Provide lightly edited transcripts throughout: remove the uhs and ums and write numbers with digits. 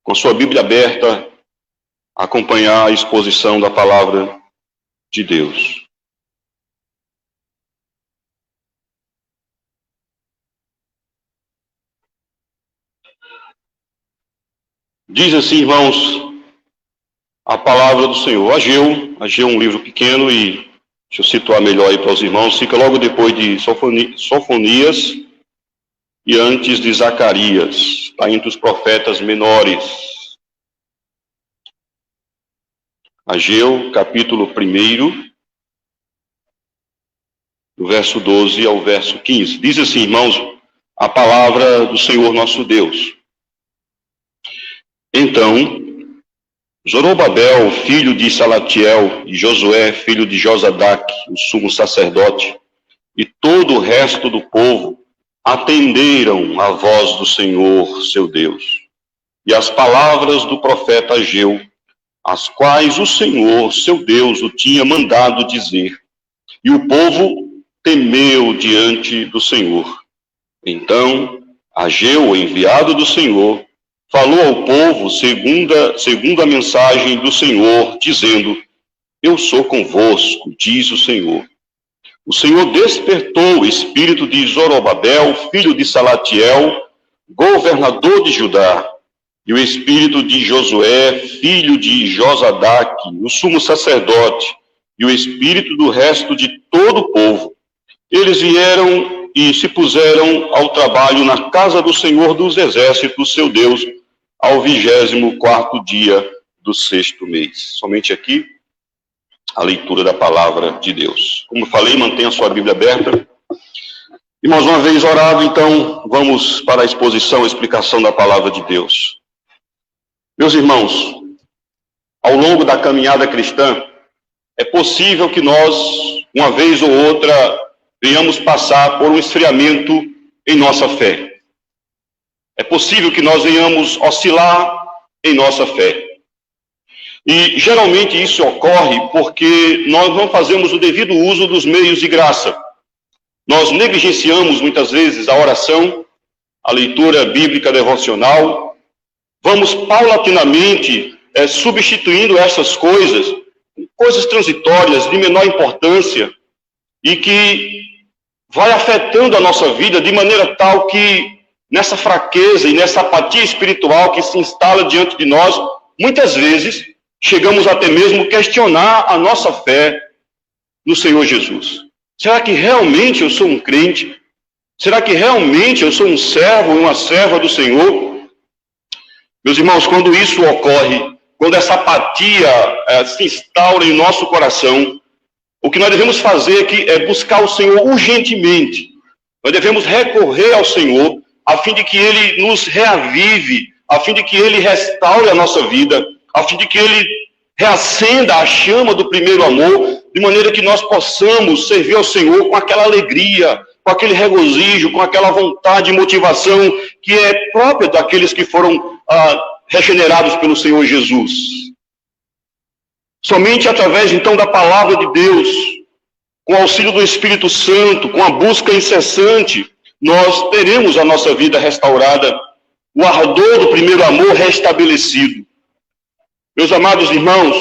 com a sua Bíblia aberta, acompanhar a exposição da palavra de Deus. Diz assim, irmãos, a palavra do Senhor. Ageu é um livro pequeno e deixa eu situar melhor aí para os irmãos, fica logo depois de Sofonias e antes de Zacarias, está entre os profetas menores. Ageu, capítulo 1, do verso 12 ao verso 15. Diz assim, irmãos, a palavra do Senhor nosso Deus. Então, Zorobabel, filho de Salatiel, e Josué, filho de Josadac, o sumo sacerdote, e todo o resto do povo, atenderam à voz do Senhor, seu Deus, e as palavras do profeta Ageu, as quais o Senhor, seu Deus, o tinha mandado dizer. E o povo temeu diante do Senhor. Então, Ageu, enviado do Senhor, falou ao povo segundo a mensagem do Senhor, dizendo: Eu sou convosco, diz o Senhor. O Senhor despertou o espírito de Zorobabel, filho de Salatiel, governador de Judá, e o espírito de Josué, filho de Josadac, o sumo sacerdote, e o espírito do resto de todo o povo. Eles vieram e se puseram ao trabalho na casa do Senhor dos Exércitos, seu Deus, ao 24º dia do 6º mês. Somente aqui a leitura da palavra de Deus. Como falei, mantenha a sua Bíblia aberta. E mais uma vez orado, então, vamos para a exposição, a explicação da palavra de Deus. Meus irmãos, ao longo da caminhada cristã, é possível que nós, uma vez ou outra, venhamos passar por um esfriamento em nossa fé. É possível que nós venhamos oscilar em nossa fé. E geralmente isso ocorre porque nós não fazemos o devido uso dos meios de graça. Nós negligenciamos muitas vezes a oração, a leitura bíblica devocional. Vamos paulatinamente substituindo essas coisas transitórias de menor importância e que vai afetando a nossa vida de maneira tal que nessa fraqueza e nessa apatia espiritual que se instala diante de nós, muitas vezes chegamos até mesmo a questionar a nossa fé no Senhor Jesus. Será que realmente eu sou um crente? Será que realmente eu sou um servo, uma serva do Senhor? Meus irmãos, quando isso ocorre, quando essa apatia se instaura em nosso coração, o que nós devemos fazer aqui é buscar o Senhor urgentemente. Nós devemos recorrer ao Senhor a fim de que Ele nos reavive, a fim de que Ele restaure a nossa vida, a fim de que Ele reacenda a chama do primeiro amor, de maneira que nós possamos servir ao Senhor com aquela alegria, com aquele regozijo, com aquela vontade e motivação que é própria daqueles que foram regenerados pelo Senhor Jesus. Somente através, então, da palavra de Deus, com o auxílio do Espírito Santo, com a busca incessante, nós teremos a nossa vida restaurada, o ardor do primeiro amor restabelecido. Meus amados irmãos,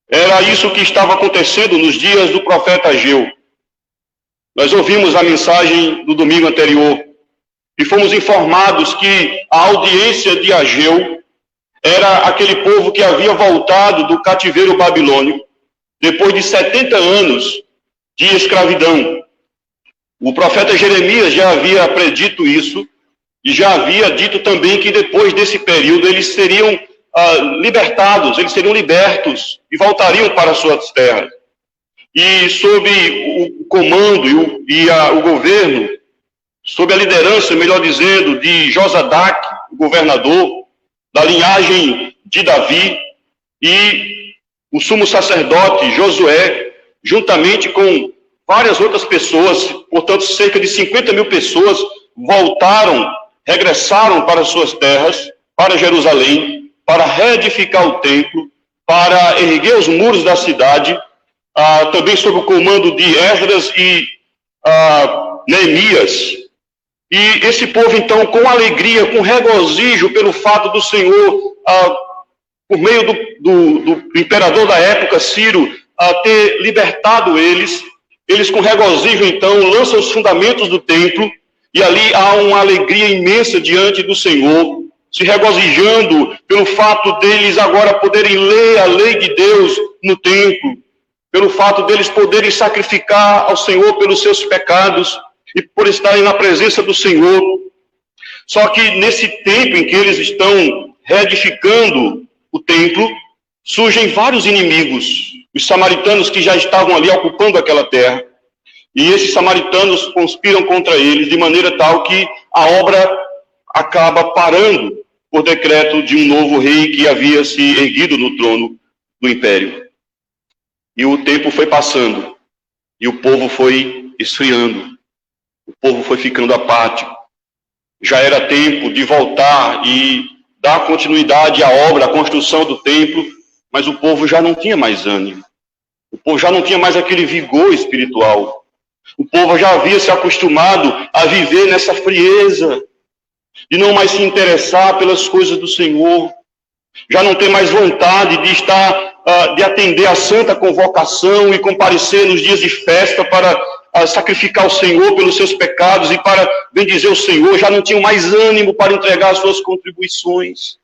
era isso que estava acontecendo nos dias do profeta Ageu. Nós ouvimos a mensagem do domingo anterior e fomos informados que a audiência de Ageu era aquele povo que havia voltado do cativeiro babilônico depois de 70 anos de escravidão. O profeta Jeremias já havia predito isso e já havia dito também que depois desse período eles seriam libertados, eles seriam libertos e voltariam para as suas terras. E sob o comando e o governo, sob a liderança, melhor dizendo, de Josadac, o governador, da linhagem de Davi, e o sumo sacerdote Josué, juntamente com várias outras pessoas, portanto cerca de 50 mil pessoas, regressaram para suas terras, para Jerusalém, para reedificar o templo, para erguer os muros da cidade, também sob o comando de Esdras e Neemias. E esse povo, então, com alegria, com regozijo pelo fato do Senhor, por meio do imperador da época, Ciro, ter libertado eles com regozijo, então, lançam os fundamentos do templo, e ali há uma alegria imensa diante do Senhor, se regozijando pelo fato deles agora poderem ler a lei de Deus no templo, pelo fato deles poderem sacrificar ao Senhor pelos seus pecados, e por estarem na presença do Senhor. Só que nesse tempo em que eles estão reedificando o templo, surgem vários inimigos, os samaritanos que já estavam ali ocupando aquela terra, e esses samaritanos conspiram contra eles de maneira tal que a obra acaba parando por decreto de um novo rei que havia se erguido no trono do império. E o tempo foi passando, e o povo foi esfriando, o povo foi ficando apático. Já era tempo de voltar e dar continuidade à obra, à construção do templo, mas o povo já não tinha mais ânimo. O povo já não tinha mais aquele vigor espiritual. O povo já havia se acostumado a viver nessa frieza, de não mais se interessar pelas coisas do Senhor, já não ter mais vontade de estar, de atender a santa convocação e comparecer nos dias de festa para sacrificar o Senhor pelos seus pecados e para bendizer o Senhor, já não tinham mais ânimo para entregar as suas contribuições.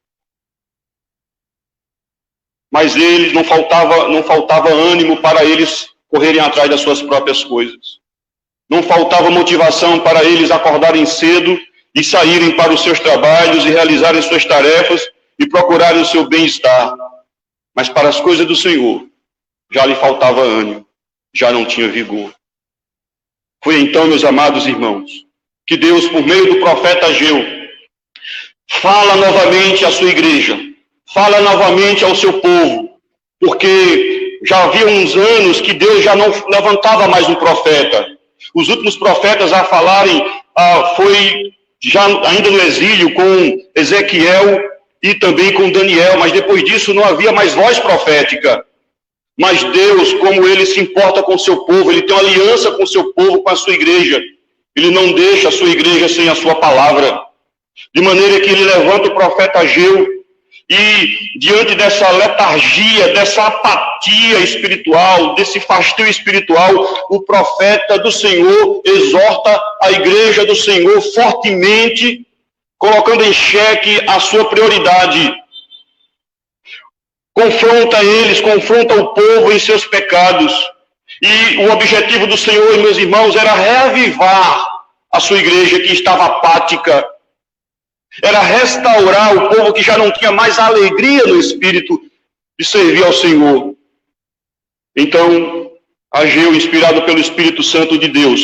Mas eles não faltava ânimo para eles correrem atrás das suas próprias coisas. Não faltava motivação para eles acordarem cedo e saírem para os seus trabalhos e realizarem suas tarefas e procurarem o seu bem-estar. Mas para as coisas do Senhor, já lhe faltava ânimo, já não tinha vigor. Foi então, meus amados irmãos, que Deus, por meio do profeta Ageu, fala novamente à sua igreja, fala novamente ao seu povo, porque já havia uns anos que Deus já não levantava mais um profeta. Os últimos profetas a falarem foi já ainda no exílio com Ezequiel e também com Daniel, mas depois disso não havia mais voz profética. Mas Deus, como Ele se importa com o seu povo, Ele tem uma aliança com o seu povo, com a sua igreja. Ele não deixa a sua igreja sem a sua palavra. De maneira que Ele levanta o profeta Ageu e, diante dessa letargia, dessa apatia espiritual, desse fastio espiritual, o profeta do Senhor exorta a igreja do Senhor fortemente, colocando em xeque a sua prioridade. Confronta eles, confronta o povo em seus pecados. E o objetivo do Senhor, meus irmãos, era reavivar a sua igreja que estava apática. Era restaurar o povo que já não tinha mais alegria no espírito de servir ao Senhor. Então, Ageu, inspirado pelo Espírito Santo de Deus,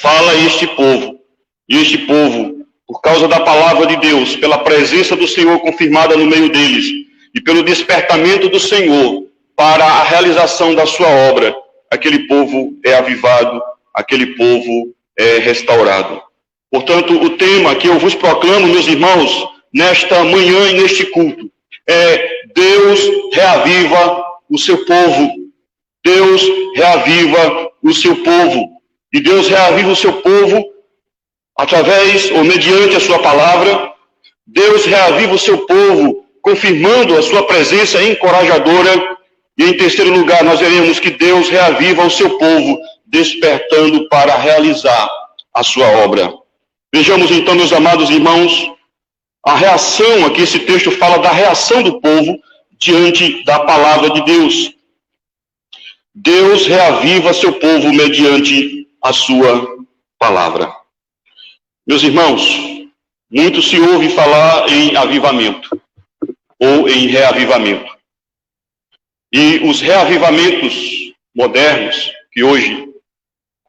fala a este povo. E este povo, por causa da palavra de Deus, pela presença do Senhor confirmada no meio deles, e pelo despertamento do Senhor para a realização da sua obra, aquele povo é avivado, aquele povo é restaurado. Portanto, o tema que eu vos proclamo, meus irmãos, nesta manhã e neste culto, é Deus reaviva o seu povo. Deus reaviva o seu povo. E Deus reaviva o seu povo através ou mediante a sua palavra. Deus reaviva o seu povo confirmando a sua presença encorajadora. E em terceiro lugar, nós veremos que Deus reaviva o seu povo, despertando para realizar a sua obra. Vejamos então, meus amados irmãos, a reação, aqui esse texto fala da reação do povo diante da palavra de Deus. Deus reaviva seu povo mediante a sua palavra. Meus irmãos, muito se ouve falar em avivamento ou em reavivamento. E os reavivamentos modernos, que hoje,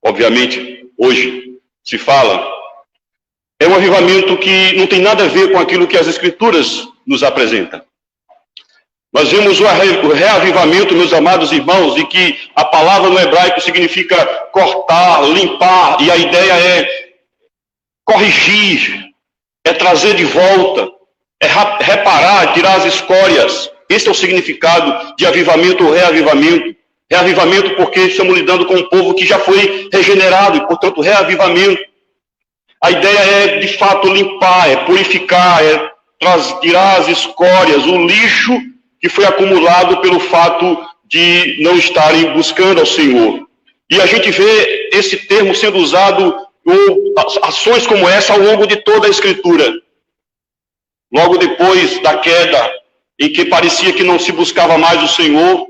obviamente, hoje se fala, é um avivamento que não tem nada a ver com aquilo que as Escrituras nos apresentam. Nós vemos o reavivamento, meus amados irmãos, e que a palavra no hebraico significa cortar, limpar, e a ideia é corrigir, é trazer de volta, é reparar, tirar as escórias. Esse é o significado de avivamento ou reavivamento. Reavivamento porque estamos lidando com um povo que já foi regenerado, e, portanto, reavivamento. A ideia é, de fato, limpar, é purificar, é tirar as escórias, o lixo que foi acumulado pelo fato de não estarem buscando ao Senhor. E a gente vê esse termo sendo usado, ou ações como essa, ao longo de toda a Escritura. Logo depois da queda, em que parecia que não se buscava mais o Senhor,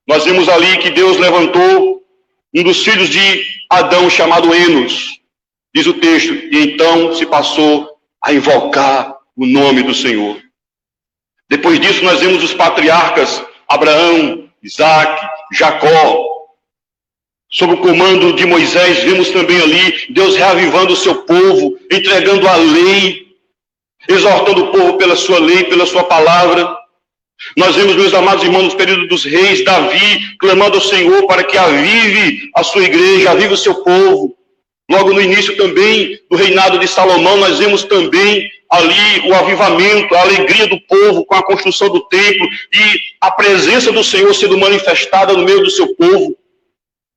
nós vemos ali que Deus levantou um dos filhos de Adão, chamado Enos, diz o texto, e então se passou a invocar o nome do Senhor. Depois disso, nós vemos os patriarcas Abraão, Isaac, Jacó. Sob o comando de Moisés, vemos também ali Deus reavivando o seu povo, entregando a lei, exortando o povo pela sua lei, pela sua palavra. Nós vemos, meus amados irmãos, no período dos reis, Davi clamando ao Senhor para que avive a sua igreja, avive o seu povo. Logo no início também do reinado de Salomão, nós vemos também ali o avivamento, a alegria do povo com a construção do templo e a presença do Senhor sendo manifestada no meio do seu povo.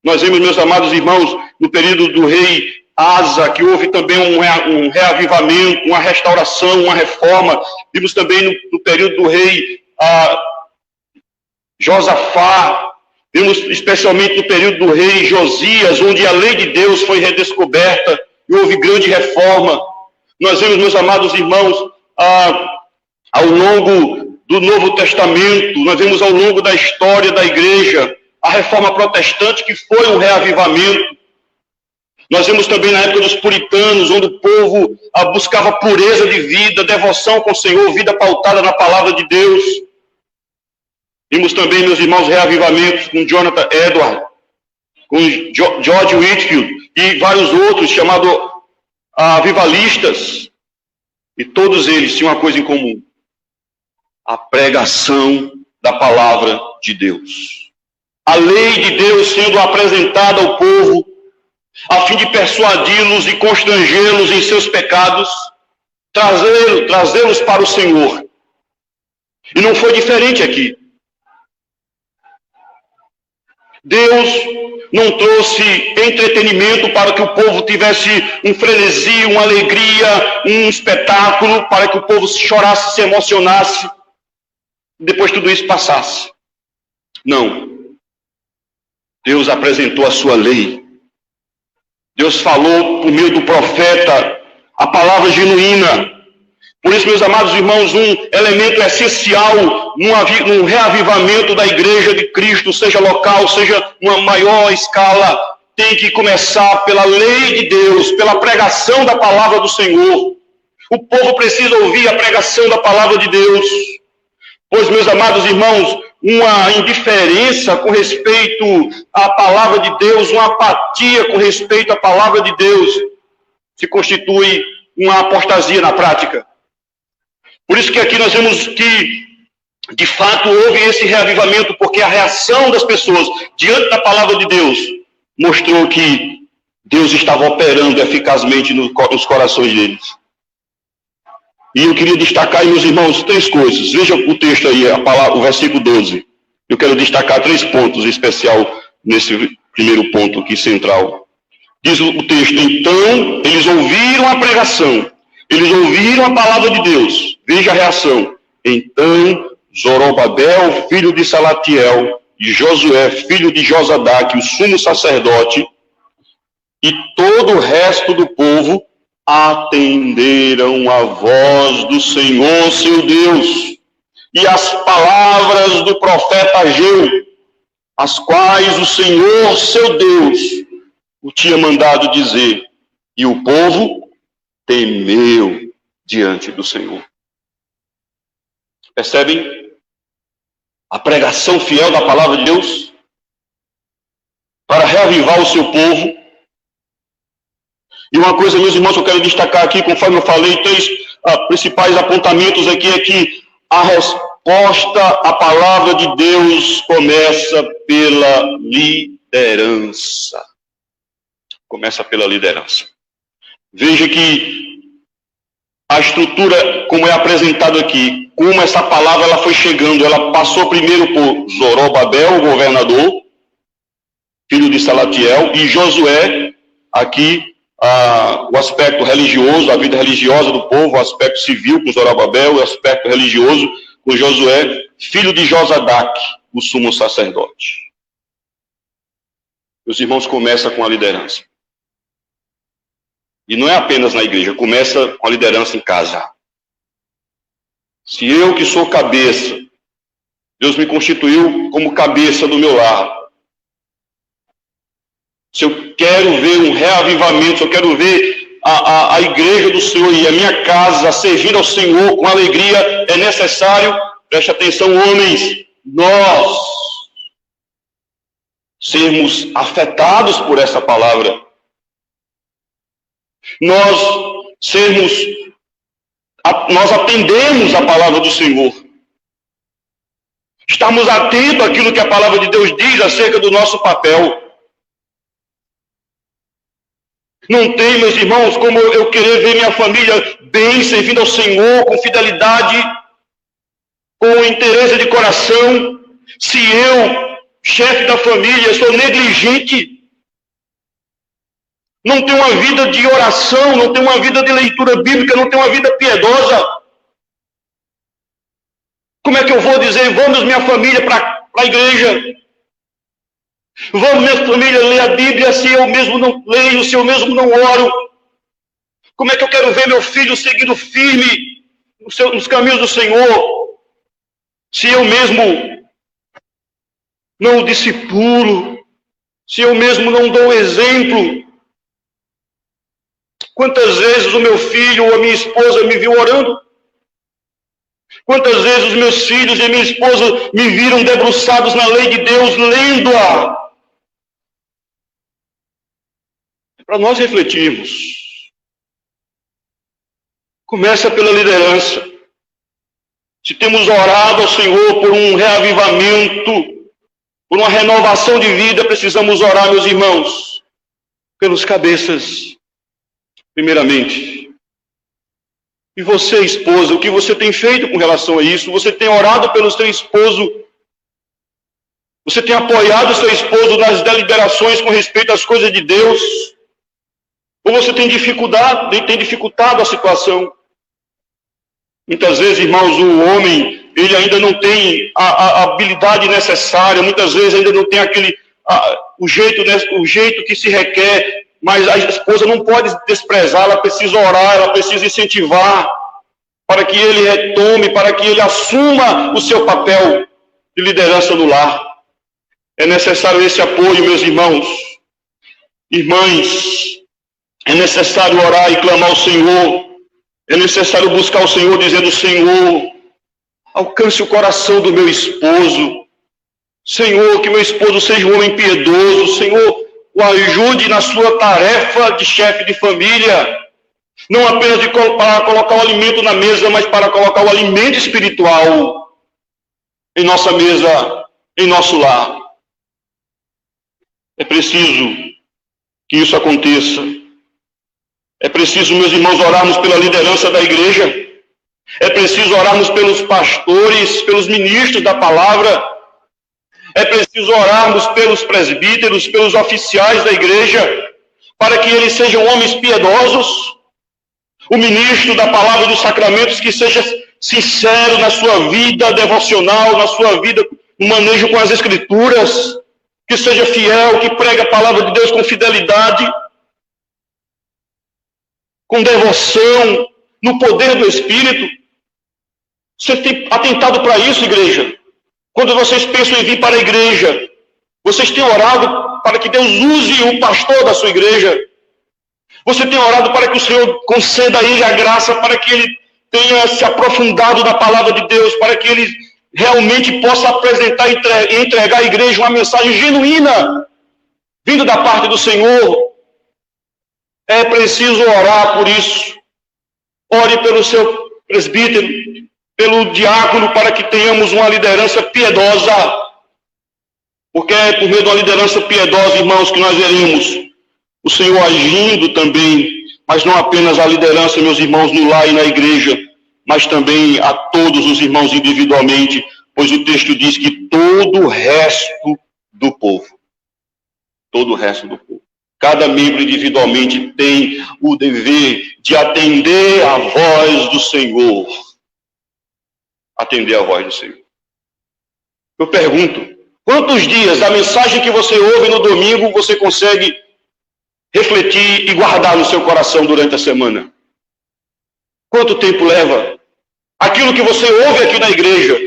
Nós vemos, meus amados irmãos, no período do rei Asa, que houve também um reavivamento, uma restauração, uma reforma. Vimos também no período do rei Josafá, vimos especialmente no período do rei Josias, onde a lei de Deus foi redescoberta e houve grande reforma. Nós vemos, meus amados irmãos, ao longo do Novo Testamento, nós vemos ao longo da história da igreja, a reforma protestante, que foi um reavivamento. Nós vemos também na época dos puritanos, onde o povo buscava pureza de vida, devoção com o Senhor, vida pautada na palavra de Deus. Vimos também, meus irmãos, reavivamentos com Jonathan Edwards, com George Whitefield e vários outros chamados avivalistas. E todos eles tinham uma coisa em comum: a pregação da palavra de Deus. A lei de Deus sendo apresentada ao povo, a fim de persuadi-los e constrangê-los em seus pecados, trazê-los para o Senhor. E não foi diferente aqui. Deus não trouxe entretenimento para que o povo tivesse um frenesi, uma alegria, um espetáculo, para que o povo chorasse, se emocionasse, e depois tudo isso passasse. Não. Deus apresentou a sua lei. Deus falou por meio do profeta a palavra genuína. Por isso, meus amados irmãos, um elemento essencial num reavivamento da igreja de Cristo, seja local, seja numa maior escala, tem que começar pela lei de Deus, pela pregação da palavra do Senhor. O povo precisa ouvir a pregação da palavra de Deus. Pois, meus amados irmãos, uma indiferença com respeito à palavra de Deus, uma apatia com respeito à palavra de Deus, se constitui uma apostasia na prática. Por isso que aqui nós vemos que, de fato, houve esse reavivamento, porque a reação das pessoas diante da palavra de Deus mostrou que Deus estava operando eficazmente nos corações deles. E eu queria destacar aí, meus irmãos, 3 coisas. Veja o texto aí, o versículo 12. Eu quero destacar 3 pontos em especial nesse primeiro ponto aqui central. Diz o texto: então eles ouviram a pregação, eles ouviram a palavra de Deus. Veja a reação. Então Zorobabel, filho de Salatiel, e Josué, filho de Josadaque, o sumo sacerdote, e todo o resto do povo atenderam a voz do Senhor, seu Deus, e as palavras do profeta Ageu, as quais o Senhor, seu Deus, o tinha mandado dizer, e o povo temeu diante do Senhor. Percebem a pregação fiel da palavra de Deus para reavivar o seu povo? E uma coisa, meus irmãos, que eu quero destacar aqui, conforme eu falei, 3 principais apontamentos aqui, é que a resposta à palavra de Deus começa pela liderança. Começa pela liderança. Veja que a estrutura, como é apresentado aqui, como essa palavra ela foi chegando, ela passou primeiro por Zorobabel, o governador, filho de Salatiel, e Josué, aqui, o aspecto religioso, a vida religiosa do povo, o aspecto civil com Zorobabel, o aspecto religioso com Josué, filho de Josadaque, o sumo sacerdote. Meus irmãos, começa com a liderança. E não é apenas na igreja, começa com a liderança em casa. Se eu que sou cabeça, Deus me constituiu como cabeça do meu lar. Se eu quero ver um reavivamento, se eu quero ver a igreja do Senhor e a minha casa servindo ao Senhor com alegria, é necessário, preste atenção, homens, nós sermos afetados por essa palavra. Nós atendemos a palavra do Senhor. Estamos atentos àquilo que a palavra de Deus diz acerca do nosso papel. Não tem, meus irmãos, como eu querer ver minha família bem, servindo ao Senhor, com fidelidade, com interesse de coração, se eu, chefe da família, sou negligente, não tenho uma vida de oração, não tenho uma vida de leitura bíblica, não tenho uma vida piedosa. Como é que eu vou dizer, vamos minha família para a igreja? Vamos minha família ler a Bíblia se eu mesmo não leio, se eu mesmo não oro? Como é que eu quero ver meu filho seguindo firme nos caminhos do Senhor, se eu mesmo não o discipulo, se eu mesmo não dou exemplo? Quantas vezes o meu filho ou a minha esposa me viu orando? Quantas vezes os meus filhos e minha esposa me viram debruçados na lei de Deus, lendo-a? Para nós refletirmos. Começa pela liderança. Se temos orado ao Senhor por um reavivamento, por uma renovação de vida, precisamos orar, meus irmãos, pelos cabeças, primeiramente. E você, esposa, o que você tem feito com relação a isso? Você tem orado pelo seu esposo? Você tem apoiado o seu esposo nas deliberações com respeito às coisas de Deus? Ou você tem dificultado a situação? Muitas vezes, irmãos, o homem, ele ainda não tem a habilidade necessária, muitas vezes ainda não tem o jeito que se requer, mas a esposa não pode desprezar, ela precisa orar, ela precisa incentivar, para que ele retome, para que ele assuma o seu papel de liderança no lar. É necessário esse apoio, meus irmãos. Irmãs, é necessário orar e clamar ao Senhor. É necessário buscar o Senhor, dizendo: Senhor, alcance o coração do meu esposo. Senhor, que meu esposo seja um homem piedoso. Senhor, o ajude na sua tarefa de chefe de família. Não apenas para colocar o alimento na mesa, mas para colocar o alimento espiritual em nossa mesa, em nosso lar. É preciso que isso aconteça. É preciso, meus irmãos, orarmos pela liderança da igreja. É preciso orarmos pelos pastores, pelos ministros da palavra. É preciso orarmos pelos presbíteros, pelos oficiais da igreja, para que eles sejam homens piedosos. O ministro da palavra e dos sacramentos que seja sincero na sua vida devocional, na sua vida no manejo com as escrituras, que seja fiel, que pregue a palavra de Deus com fidelidade, com devoção, no poder do Espírito. Você tem atentado para isso, igreja? Quando vocês pensam em vir para a igreja, vocês têm orado para que Deus use o pastor da sua igreja? Você tem orado para que o Senhor conceda a ele a graça, para que ele tenha se aprofundado na palavra de Deus, para que ele realmente possa apresentar e entregar à igreja uma mensagem genuína, vindo da parte do Senhor? É preciso orar por isso. Ore pelo seu presbítero, pelo diácono, para que tenhamos uma liderança piedosa. Porque é por meio de uma liderança piedosa, irmãos, que nós veremos o Senhor agindo também, mas não apenas a liderança, meus irmãos, no lar e na igreja, mas também a todos os irmãos individualmente, pois o texto diz que todo o resto do povo, Cada membro individualmente tem o dever de atender à voz do Senhor. Atender à voz do Senhor. Eu pergunto, quantos dias a mensagem que você ouve no domingo você consegue refletir e guardar no seu coração durante a semana? Quanto tempo leva? Aquilo que você ouve aqui na igreja,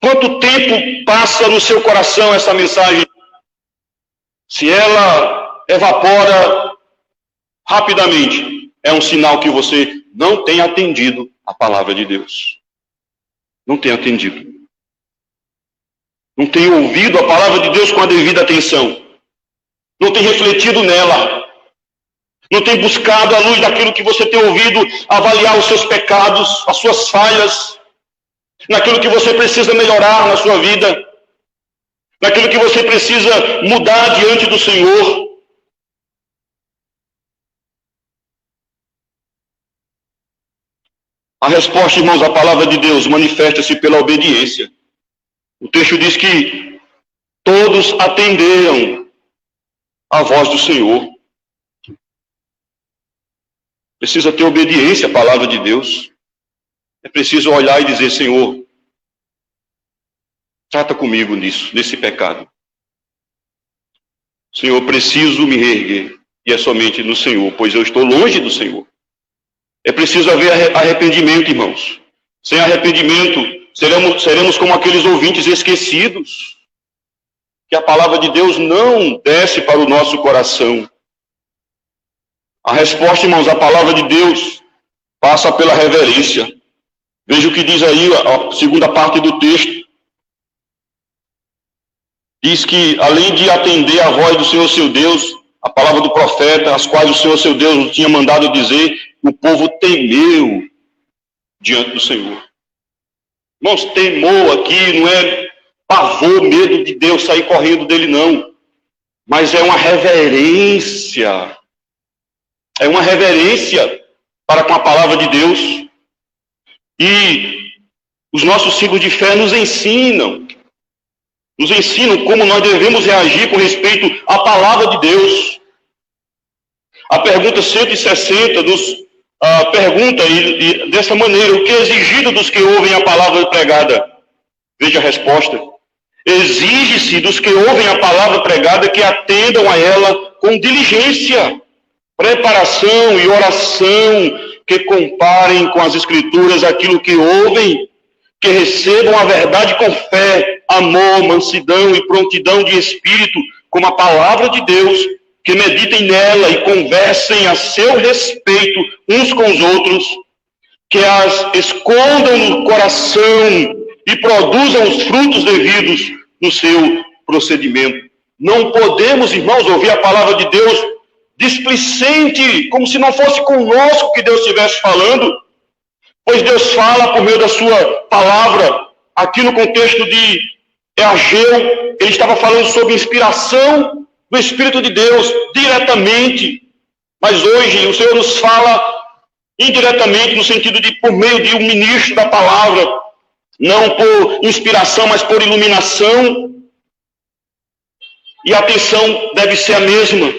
quanto tempo passa no seu coração essa mensagem? Se ela evapora rapidamente, é um sinal que você não tem atendido a palavra de Deus. Não tem atendido. Não tem ouvido a palavra de Deus com a devida atenção. Não tem refletido nela. Não tem buscado, à luz daquilo que você tem ouvido, avaliar os seus pecados, as suas falhas, naquilo que você precisa melhorar na sua vida, naquilo que você precisa mudar diante do Senhor. A resposta, irmãos, à palavra de Deus manifesta-se pela obediência. O texto diz que todos atenderam à voz do Senhor. Precisa ter obediência à palavra de Deus. É preciso olhar e dizer, Senhor, trata comigo nisso, nesse pecado. Senhor, preciso me reerguer. E é somente no Senhor, pois eu estou longe do Senhor. É preciso haver arrependimento, irmãos. Sem arrependimento, seremos como aqueles ouvintes esquecidos, que a palavra de Deus não desce para o nosso coração. A resposta, irmãos, à palavra de Deus passa pela reverência. Veja o que diz aí a segunda parte do texto. Diz que, além de atender a voz do Senhor seu Deus, a palavra do profeta, as quais o Senhor seu Deus tinha mandado dizer, o povo temeu diante do Senhor. Irmãos, temor aqui não é pavor, medo de Deus sair correndo dele, não. Mas é uma reverência. É uma reverência para com a palavra de Deus. E os nossos ciclos de fé nos ensinam como nós devemos reagir com respeito à palavra de Deus. A pergunta 160 pergunta dessa maneira, o que é exigido dos que ouvem a palavra pregada? Veja a resposta. Exige-se dos que ouvem a palavra pregada que atendam a ela com diligência, preparação e oração, que comparem com as Escrituras aquilo que ouvem, que recebam a verdade com fé, amor, mansidão e prontidão de espírito, como a palavra de Deus, que meditem nela e conversem a seu respeito uns com os outros, que as escondam no coração e produzam os frutos devidos no seu procedimento. Não podemos, irmãos, ouvir a palavra de Deus displicente, como se não fosse conosco que Deus estivesse falando, pois Deus fala por meio da sua palavra. Aqui no contexto de Ageu, ele estava falando sobre inspiração do Espírito de Deus diretamente, mas hoje o Senhor nos fala indiretamente, no sentido de por meio de um ministro da palavra, não por inspiração, mas por iluminação. E a atenção deve ser a mesma.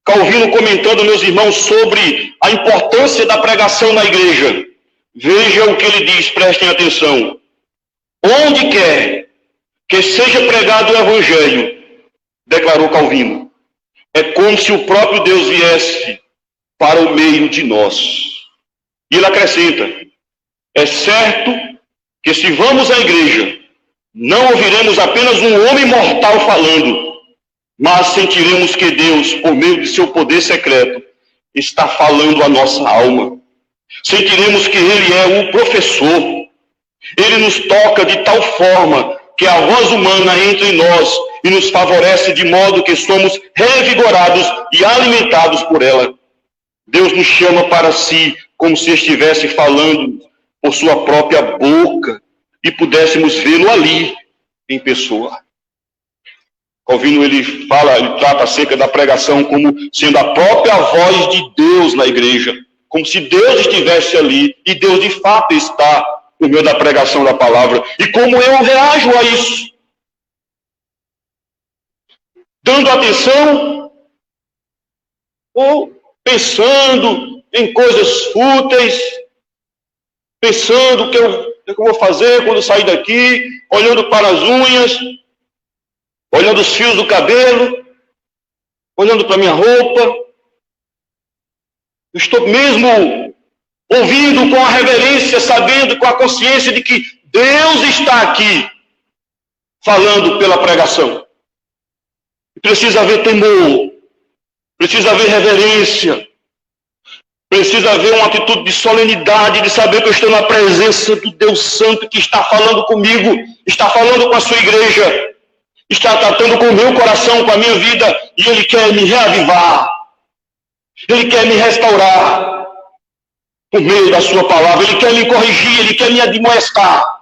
Calvino comentando, meus irmãos, sobre a importância da pregação na igreja. Veja o que ele diz, prestem atenção. Onde quer que seja pregado o evangelho, declarou Calvino, é como se o próprio Deus viesse para o meio de nós. E ele acrescenta, é certo que se vamos à igreja, não ouviremos apenas um homem mortal falando, mas sentiremos que Deus, por meio de seu poder secreto, está falando à nossa alma. Sentiremos que Ele é o professor. Ele nos toca de tal forma que a voz humana entra em nós e nos favorece de modo que somos revigorados e alimentados por ela. Deus nos chama para si como se estivesse falando por sua própria boca e pudéssemos vê-lo ali em pessoa. Calvino, ele trata acerca da pregação como sendo a própria voz de Deus na igreja, como se Deus estivesse ali, e Deus de fato está no meio da pregação da palavra. E como eu reajo a isso? Dando atenção, ou pensando em coisas fúteis, pensando o que eu vou fazer quando sair daqui, olhando para as unhas, olhando os fios do cabelo, olhando para a minha roupa. Eu estou mesmo ouvindo com a reverência, sabendo, com a consciência de que Deus está aqui, falando pela pregação. Precisa haver temor, precisa haver reverência, precisa haver uma atitude de solenidade, de saber que eu estou na presença do Deus Santo que está falando comigo, está falando com a sua igreja, está tratando com o meu coração, com a minha vida, e Ele quer me reavivar, Ele quer me restaurar por meio da sua palavra, Ele quer me corrigir, Ele quer me admoestar.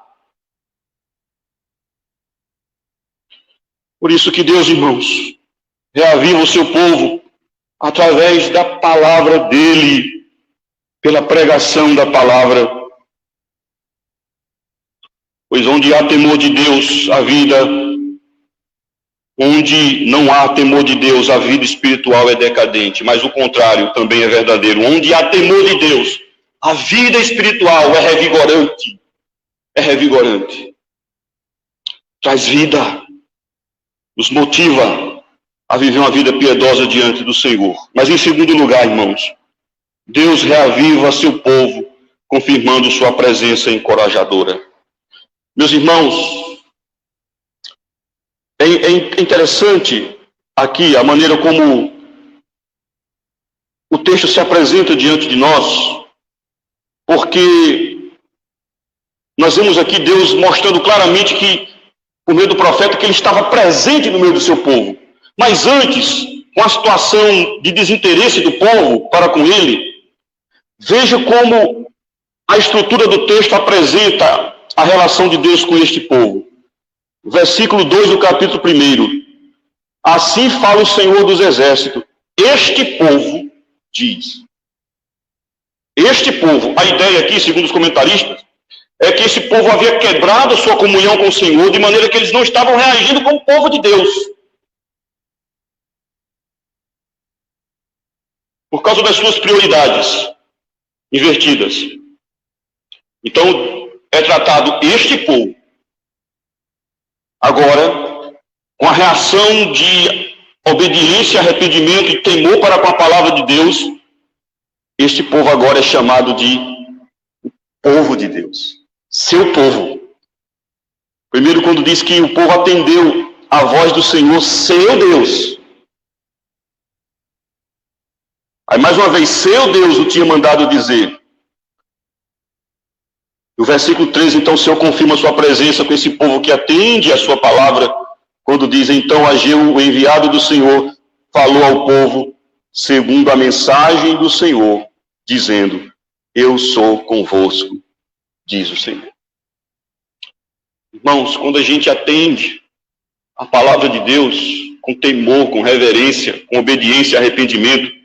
Por isso que Deus, irmãos, reaviva o seu povo através da palavra dele, pela pregação da palavra. Pois onde há temor de Deus, a vida, onde não há temor de Deus, a vida espiritual é decadente, mas o contrário também é verdadeiro. Onde há temor de Deus, a vida espiritual é revigorante, traz vida, nos motiva a viver uma vida piedosa diante do Senhor. Mas em segundo lugar, irmãos, Deus reaviva seu povo, confirmando sua presença encorajadora. Meus irmãos, é interessante aqui a maneira como o texto se apresenta diante de nós, porque nós vemos aqui Deus mostrando claramente que, por meio do profeta, que ele estava presente no meio do seu povo. Mas antes, com a situação de desinteresse do povo para com ele, veja como a estrutura do texto apresenta a relação de Deus com este povo. Versículo 2 do capítulo 1. Assim fala o Senhor dos Exércitos, este povo diz. Este povo, a ideia aqui, segundo os comentaristas, é que esse povo havia quebrado a sua comunhão com o Senhor, de maneira que eles não estavam reagindo como povo de Deus. Por causa das suas prioridades invertidas. Então, é tratado este povo, agora, com a reação de obediência, arrependimento e temor para com a palavra de Deus. Este povo agora é chamado de povo de Deus. Seu povo. Primeiro, quando diz que o povo atendeu a voz do Senhor, seu Deus. Aí, mais uma vez, seu Deus o tinha mandado dizer. No versículo 13, então, o Senhor confirma a sua presença com esse povo que atende a sua palavra, quando diz, então, Ageu, o enviado do Senhor, falou ao povo, segundo a mensagem do Senhor, dizendo, eu sou convosco, diz o Senhor. Irmãos, quando a gente atende a palavra de Deus com temor, com reverência, com obediência e arrependimento,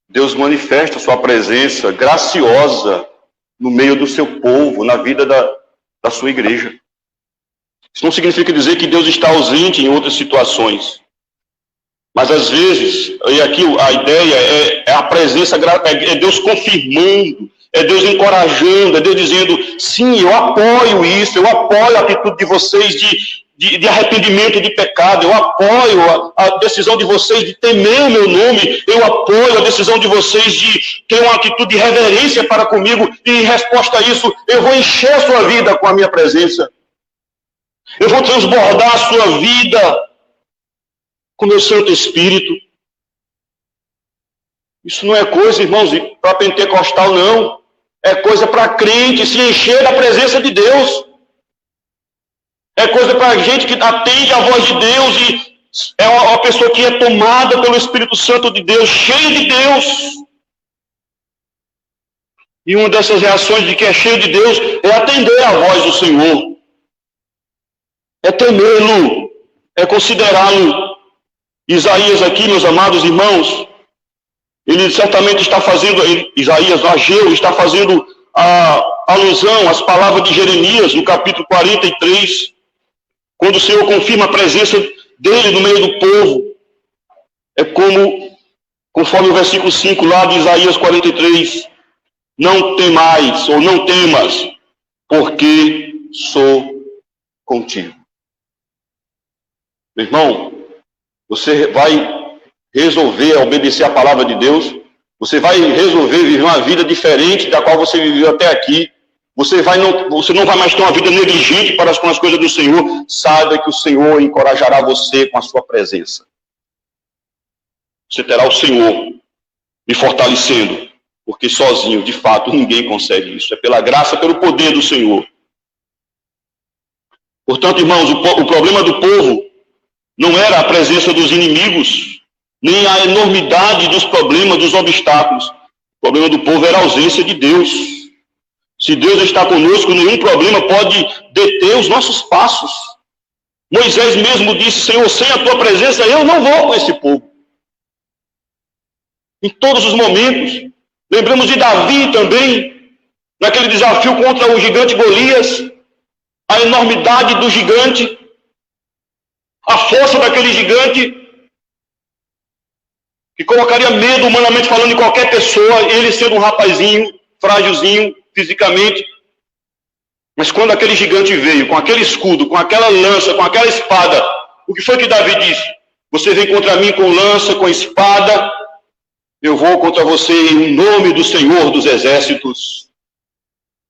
Deus manifesta a sua presença graciosa no meio do seu povo, na vida da sua igreja. Isso não significa dizer que Deus está ausente em outras situações. Mas às vezes, e aqui a ideia é a presença, é Deus confirmando, é Deus encorajando, é Deus dizendo, sim, eu apoio isso, eu apoio a atitude de vocês de arrependimento de pecado, eu apoio a decisão de vocês de temer o meu nome, eu apoio a decisão de vocês de ter uma atitude de reverência para comigo, e em resposta a isso, eu vou encher a sua vida com a minha presença. Eu vou transbordar a sua vida com o meu Santo Espírito. Isso não é coisa, irmãos, para pentecostal, não. É coisa para crente se encher da presença de Deus. É coisa para gente que atende a voz de Deus e é uma pessoa que é tomada pelo Espírito Santo de Deus, cheia de Deus. E uma dessas reações de que é cheio de Deus é atender a voz do Senhor. É temê-lo, é considerá-lo. Isaías aqui, meus amados irmãos, ele certamente está fazendo, Isaías, Ageu, está fazendo a alusão às palavras de Jeremias, no capítulo 43, quando o Senhor confirma a presença dele no meio do povo. É como, conforme o versículo 5 lá de Isaías 43, não temais, ou não temas, porque sou contigo. Meu irmão, você vai resolver obedecer a palavra de Deus, você vai resolver viver uma vida diferente da qual você viveu até aqui, você não vai mais ter uma vida negligente para com as coisas do Senhor. Saiba que o Senhor encorajará você com a sua presença. Você terá o Senhor lhe fortalecendo, porque sozinho, de fato, ninguém consegue isso. É pela graça, pelo poder do Senhor. Portanto, irmãos, o problema do povo não era a presença dos inimigos, nem a enormidade dos problemas, dos obstáculos. O problema do povo era a ausência de Deus. Se Deus está conosco, nenhum problema pode deter os nossos passos. Moisés mesmo disse: Senhor, sem a tua presença eu não vou com esse povo. Em todos os momentos. Lembramos de Davi também, naquele desafio contra o gigante Golias, a enormidade do gigante, a força daquele gigante, que colocaria medo, humanamente falando, em qualquer pessoa, ele sendo um rapazinho, frágilzinho, fisicamente. Mas quando aquele gigante veio, com aquele escudo, com aquela lança, com aquela espada, o que foi que Davi disse? Você vem contra mim com lança, com espada, eu vou contra você em nome do Senhor dos Exércitos.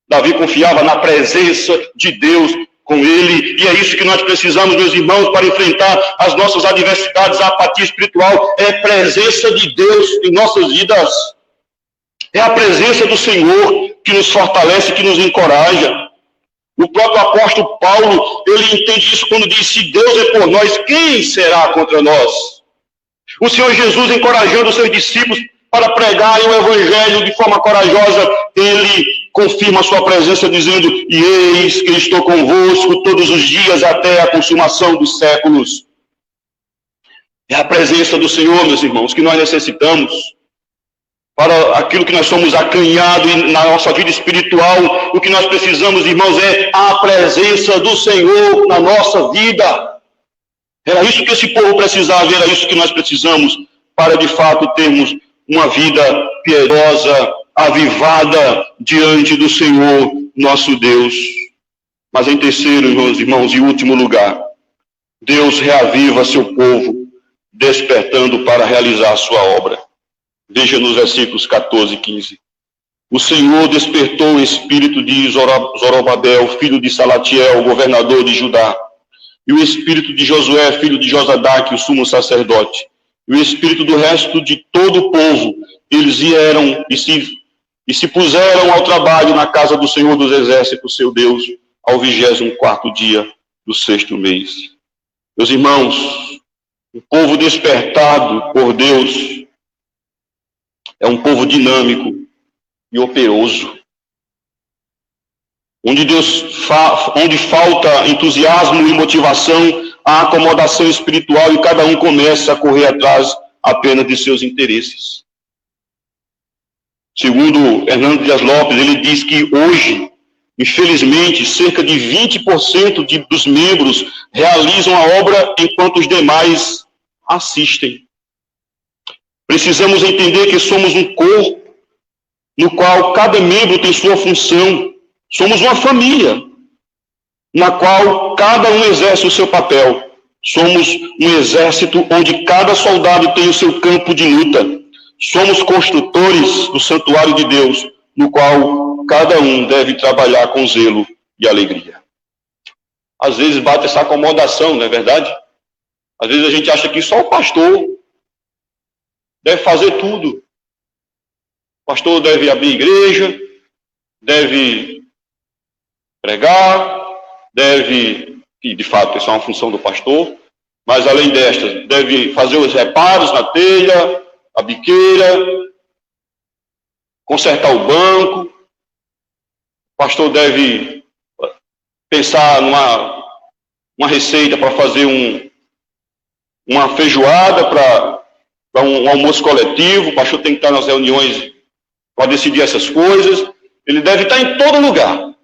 Davi confiava na presença de Deus com ele, e é isso que nós precisamos, meus irmãos, para enfrentar as nossas adversidades. A apatia espiritual é a presença de Deus em nossas vidas. É a presença do Senhor que nos fortalece, que nos encoraja. O próprio apóstolo Paulo, ele entende isso quando diz: se Deus é por nós, quem será contra nós? O Senhor Jesus, encorajando os seus discípulos para pregarem o Evangelho de forma corajosa, ele confirma a sua presença dizendo: e eis que estou convosco todos os dias até a consumação dos séculos. É a presença do Senhor, meus irmãos, que nós necessitamos para aquilo que nós somos acanhados na nossa vida espiritual. O que nós precisamos, irmãos, é a presença do Senhor na nossa vida. Era isso que esse povo precisava, era isso que nós precisamos para, de fato, termos uma vida piedosa, avivada diante do Senhor, nosso Deus. Mas em terceiro, irmãos, e último lugar, Deus reaviva seu povo, despertando para realizar a sua obra. Veja nos versículos 14 e 15. O Senhor despertou o espírito de Zorobabel, filho de Salatiel, governador de Judá, e o espírito de Josué, filho de Josadaque, o sumo sacerdote, e o espírito do resto de todo o povo. Eles vieram e se puseram ao trabalho na casa do Senhor dos Exércitos, seu Deus, ao 24º dia do 6º mês. Meus irmãos, o povo despertado por Deus é um povo dinâmico e operoso. Onde falta entusiasmo e motivação, há acomodação espiritual e cada um começa a correr atrás apenas de seus interesses. Segundo Hernando Dias Lopes, ele diz que hoje, infelizmente, cerca de 20% dos membros realizam a obra enquanto os demais assistem. Precisamos entender que somos um corpo no qual cada membro tem sua função. Somos uma família na qual cada um exerce o seu papel. Somos um exército onde cada soldado tem o seu campo de luta. Somos construtores do santuário de Deus, no qual cada um deve trabalhar com zelo e alegria. Às vezes bate essa acomodação, não é verdade? Às vezes a gente acha que só o pastor deve fazer tudo. O pastor deve abrir igreja, deve pregar, deve, que de fato isso é uma função do pastor, mas além destas, deve fazer os reparos na telha, a biqueira, consertar o banco. O pastor deve pensar numa receita para fazer uma feijoada para um almoço coletivo. O pastor tem que estar nas reuniões para decidir essas coisas. Ele deve estar em todo lugar.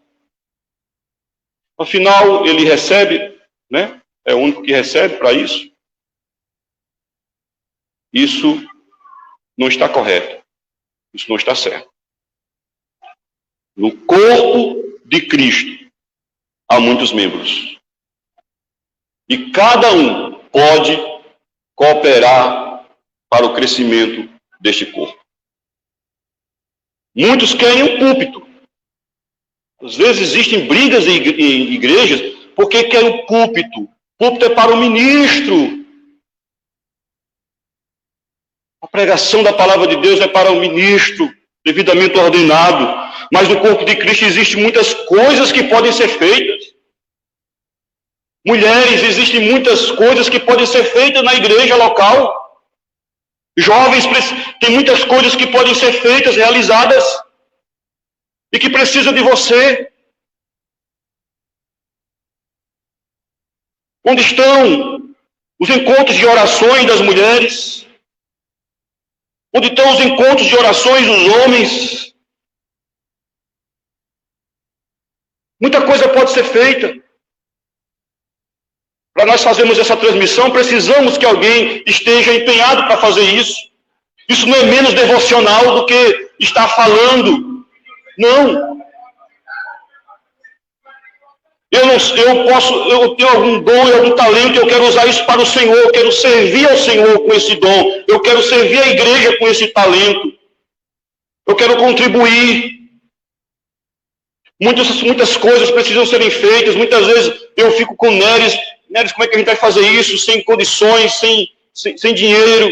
Afinal, ele recebe, né? É o único que recebe para isso. Isso não está correto. Isso não está certo. No corpo de Cristo há muitos membros. E cada um pode cooperar para o crescimento deste corpo. Muitos querem um púlpito. Às vezes existem brigas em igrejas porque querem o púlpito. Púlpito é para o ministro. A pregação da palavra de Deus é para o ministro, devidamente ordenado. Mas no corpo de Cristo existem muitas coisas que podem ser feitas. Mulheres, existem muitas coisas que podem ser feitas na igreja local. Jovens, tem muitas coisas que podem ser feitas, realizadas, e que precisam de você. Onde estão os encontros de orações das mulheres? Onde estão os encontros de orações dos homens? Muita coisa pode ser feita. Para nós fazermos essa transmissão, precisamos que alguém esteja empenhado para fazer isso. Isso não é menos devocional do que estar falando. Não. Eu tenho algum dom e algum talento, eu quero usar isso para o Senhor, eu quero servir ao Senhor com esse dom, eu quero servir a igreja com esse talento, eu quero contribuir. Muitas coisas precisam serem feitas, muitas vezes eu fico com Neres, como é que a gente vai fazer isso sem condições, sem dinheiro?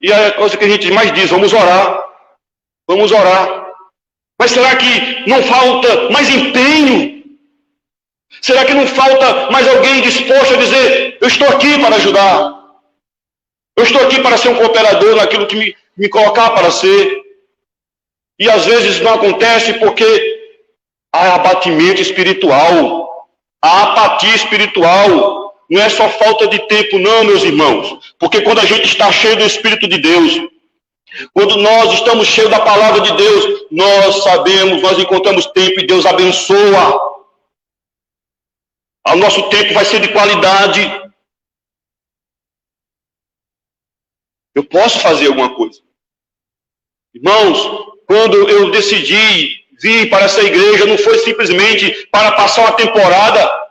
E a coisa que a gente mais diz, vamos orar. Vamos orar. Mas será que não falta mais empenho? Será que não falta mais alguém disposto a dizer, eu estou aqui para ajudar. Eu estou aqui para ser um cooperador naquilo que me colocar para ser. E às vezes não acontece porque há abatimento espiritual, há apatia espiritual. Não é só falta de tempo, não, meus irmãos. Porque quando a gente está cheio do Espírito de Deus, quando nós estamos cheios da palavra de Deus, nós sabemos, nós encontramos tempo e Deus abençoa. O nosso tempo vai ser de qualidade. Eu posso fazer alguma coisa. Irmãos, quando eu decidi vir para essa igreja, não foi simplesmente para passar uma temporada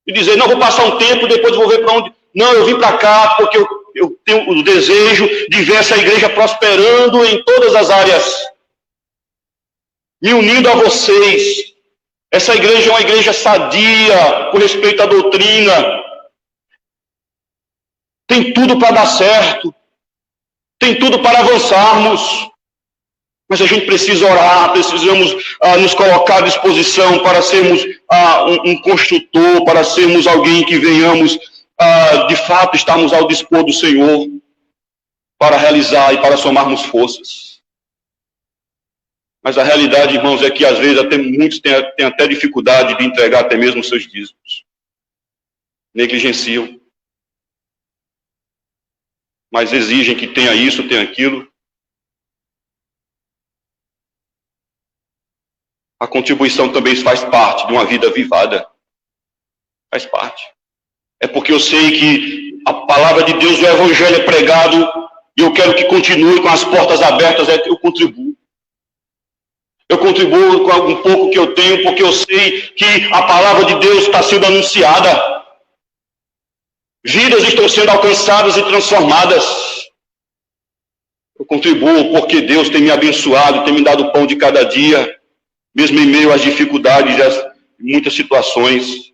e dizer, não, vou passar um tempo, depois vou ver para onde. Não, eu vim para cá porque eu tenho o desejo de ver essa igreja prosperando em todas as áreas, me unindo a vocês. Essa igreja é uma igreja sadia, com respeito à doutrina. Tem tudo para dar certo. Tem tudo para avançarmos. Mas a gente precisa orar, precisamos nos colocar à disposição para sermos um construtor, para sermos alguém que venhamos, de fato, estarmos ao dispor do Senhor para realizar e para somarmos forças. Mas a realidade, irmãos, é que às vezes até muitos têm até dificuldade de entregar até mesmo os seus dízimos. Negligenciam. Mas exigem que tenha isso, tenha aquilo. A contribuição também faz parte de uma vida avivada. Faz parte. É porque eu sei que a palavra de Deus, o Evangelho é pregado, e eu quero que continue com as portas abertas, eu contribuo. Eu contribuo com algum pouco que eu tenho, porque eu sei que a palavra de Deus está sendo anunciada. Vidas estão sendo alcançadas e transformadas. Eu contribuo porque Deus tem me abençoado, tem me dado o pão de cada dia, mesmo em meio às dificuldades e às muitas situações.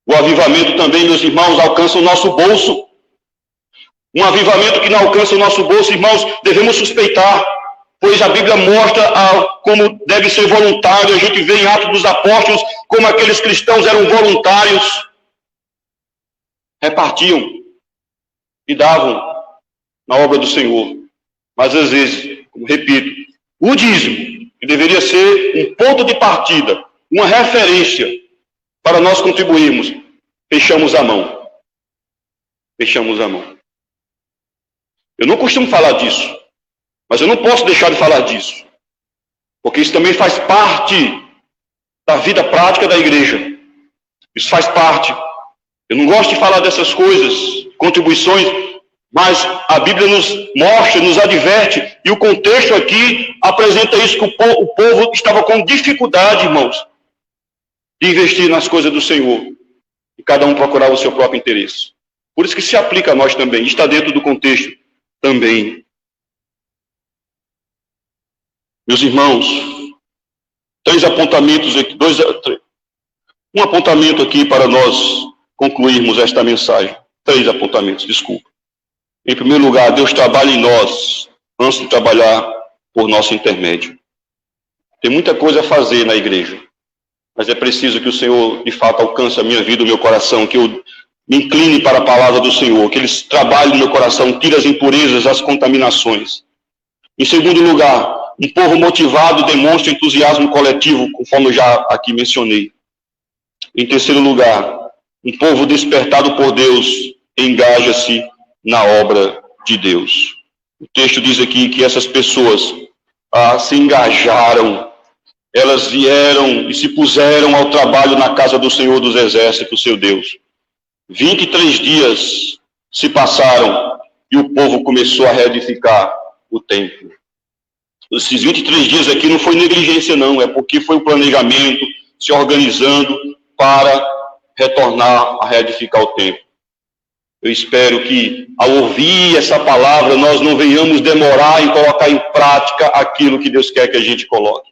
O avivamento também, meus irmãos, alcança o nosso bolso. Um avivamento que não alcança o nosso bolso, irmãos, devemos suspeitar. Pois a Bíblia mostra como deve ser voluntário. A gente vê em Atos dos Apóstolos como aqueles cristãos eram voluntários. Repartiam e davam na obra do Senhor. Mas às vezes, como repito, o dízimo, que deveria ser um ponto de partida, uma referência para nós contribuirmos, fechamos a mão. Fechamos a mão. Eu não costumo falar disso. Mas eu não posso deixar de falar disso, porque isso também faz parte da vida prática da igreja. Isso faz parte. Eu não gosto de falar dessas coisas, contribuições, Mas a Bíblia nos mostra, nos adverte, e o contexto aqui apresenta isso, que o povo estava com dificuldade, irmãos, de investir nas coisas do Senhor. E cada um procurava o seu próprio interesse. Por isso que se aplica a nós também, está dentro do contexto também. Meus irmãos, três apontamentos aqui, um apontamento aqui para nós concluirmos esta mensagem. Três apontamentos, desculpa. Em primeiro lugar, Deus trabalha em nós antes de trabalhar por nosso intermédio. Tem muita coisa a fazer na igreja, mas é preciso que o Senhor, de fato, alcance a minha vida, o meu coração, que eu me incline para a palavra do Senhor, que Ele trabalhe no meu coração, tire as impurezas, as contaminações. Em segundo lugar, um povo motivado demonstra entusiasmo coletivo, conforme eu já aqui mencionei. Em terceiro lugar, um povo despertado por Deus engaja-se na obra de Deus. O texto diz aqui que essas pessoas se engajaram, elas vieram e se puseram ao trabalho na casa do Senhor dos Exércitos, seu Deus. 23 dias se passaram e o povo começou a reedificar o templo. Esses 23 dias aqui não foi negligência, não, é porque foi o planejamento, se organizando para retornar a reedificar o templo. Eu espero que, ao ouvir essa palavra, nós não venhamos demorar em colocar em prática aquilo que Deus quer que a gente coloque.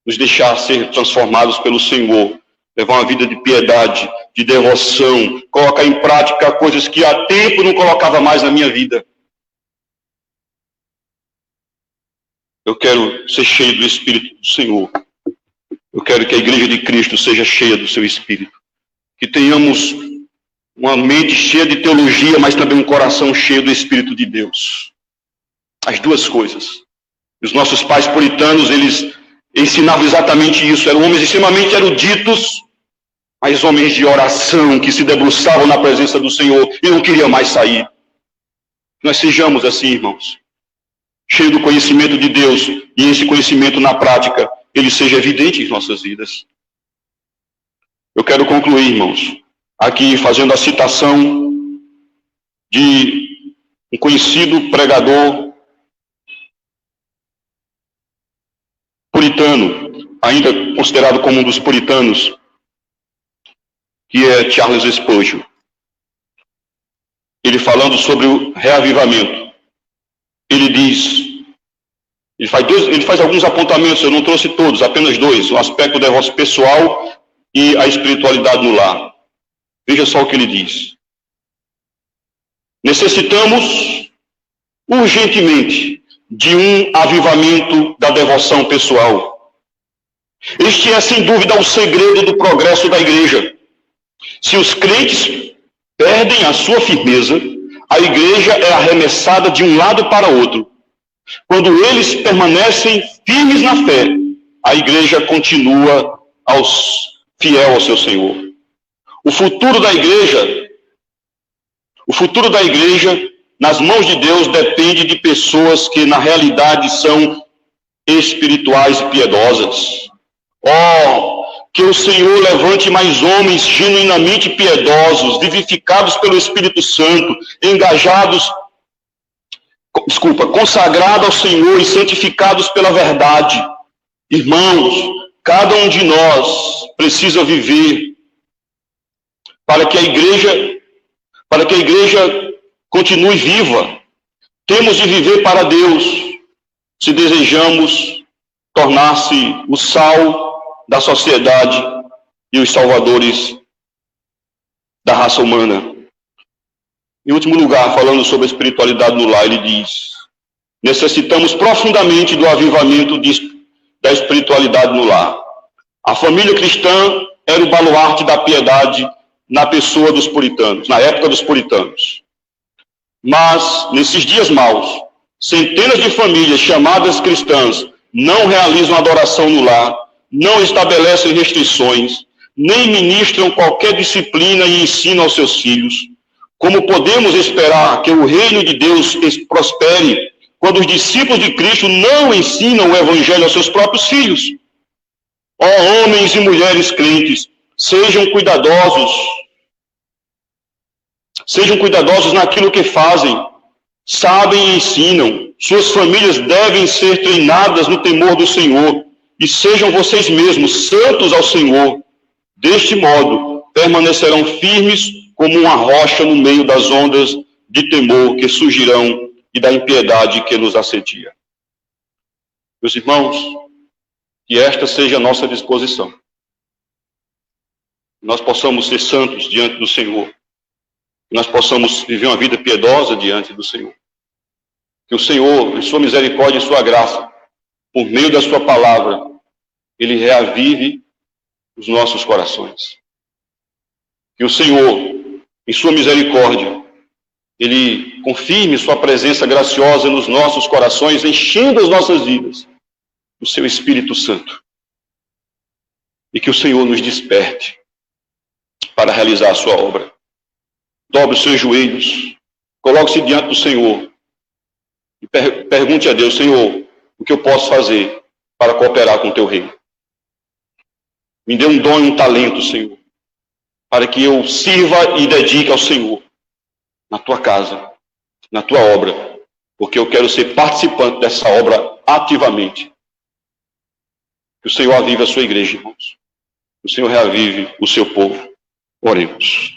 Nos deixar ser transformados pelo Senhor, levar uma vida de piedade, de devoção, colocar em prática coisas que há tempo não colocava mais na minha vida. Eu quero ser cheio do Espírito do Senhor. Eu quero que a Igreja de Cristo seja cheia do seu Espírito. Que tenhamos uma mente cheia de teologia, mas também um coração cheio do Espírito de Deus. As duas coisas. Os nossos pais puritanos, eles ensinavam exatamente isso. Eram homens extremamente eruditos, mas homens de oração, que se debruçavam na presença do Senhor e não queriam mais sair. Nós sejamos assim, irmãos. Cheio do conhecimento de Deus, e esse conhecimento na prática, ele seja evidente em nossas vidas. Eu quero concluir, irmãos, aqui fazendo a citação de um conhecido pregador puritano, ainda considerado como um dos puritanos, que é Charles Spurgeon. Ele falando sobre o reavivamento. Ele diz, ele faz alguns apontamentos, eu não trouxe todos, apenas dois, o aspecto da devoção pessoal e a espiritualidade no lar. Veja só o que ele diz. Necessitamos urgentemente de um avivamento da devoção pessoal. Este é, sem dúvida, o segredo do progresso da igreja. Se os crentes perdem a sua firmeza, a igreja é arremessada de um lado para outro. Quando eles permanecem firmes na fé, a igreja continua fiel ao seu Senhor. O futuro da igreja, nas mãos de Deus, depende de pessoas que, na realidade, são espirituais e piedosas. Que o Senhor levante mais homens genuinamente piedosos, vivificados pelo Espírito Santo, consagrados ao Senhor e santificados pela verdade. Irmãos, cada um de nós precisa viver para que a igreja continue viva. Temos de viver para Deus, se desejamos tornar-se o sal da sociedade e os salvadores da raça humana. Em último lugar, falando sobre a espiritualidade no lar, ele diz: necessitamos profundamente do avivamento da espiritualidade no lar. A família cristã era o baluarte da piedade na pessoa dos puritanos, na época dos puritanos. Mas, nesses dias maus, centenas de famílias chamadas cristãs não realizam adoração no lar, não estabelecem restrições, nem ministram qualquer disciplina e ensino aos seus filhos. Como podemos esperar que o reino de Deus prospere quando os discípulos de Cristo não ensinam o evangelho aos seus próprios filhos? Homens e mulheres crentes, sejam cuidadosos Sejam cuidadosos naquilo que fazem, sabem e ensinam. Suas famílias devem ser treinadas no temor do Senhor. E sejam vocês mesmos santos ao Senhor. Deste modo, permanecerão firmes como uma rocha no meio das ondas de temor que surgirão e da impiedade que nos assedia. Meus irmãos, que esta seja a nossa disposição. Nós possamos ser santos diante do Senhor. Que nós possamos viver uma vida piedosa diante do Senhor. Que o Senhor, em sua misericórdia e sua graça, por meio da sua palavra, Ele reavive os nossos corações. Que o Senhor, em sua misericórdia, Ele confirme sua presença graciosa nos nossos corações, enchendo as nossas vidas do seu Espírito Santo. E que o Senhor nos desperte para realizar a sua obra. Dobre os seus joelhos, coloque-se diante do Senhor e pergunte a Deus: Senhor, o que eu posso fazer para cooperar com o teu reino? Me dê um dom e um talento, Senhor, para que eu sirva e dedique ao Senhor, na tua casa, na tua obra, porque eu quero ser participante dessa obra ativamente. Que o Senhor avive a sua igreja, irmãos. Que o Senhor reavive o seu povo. Oremos.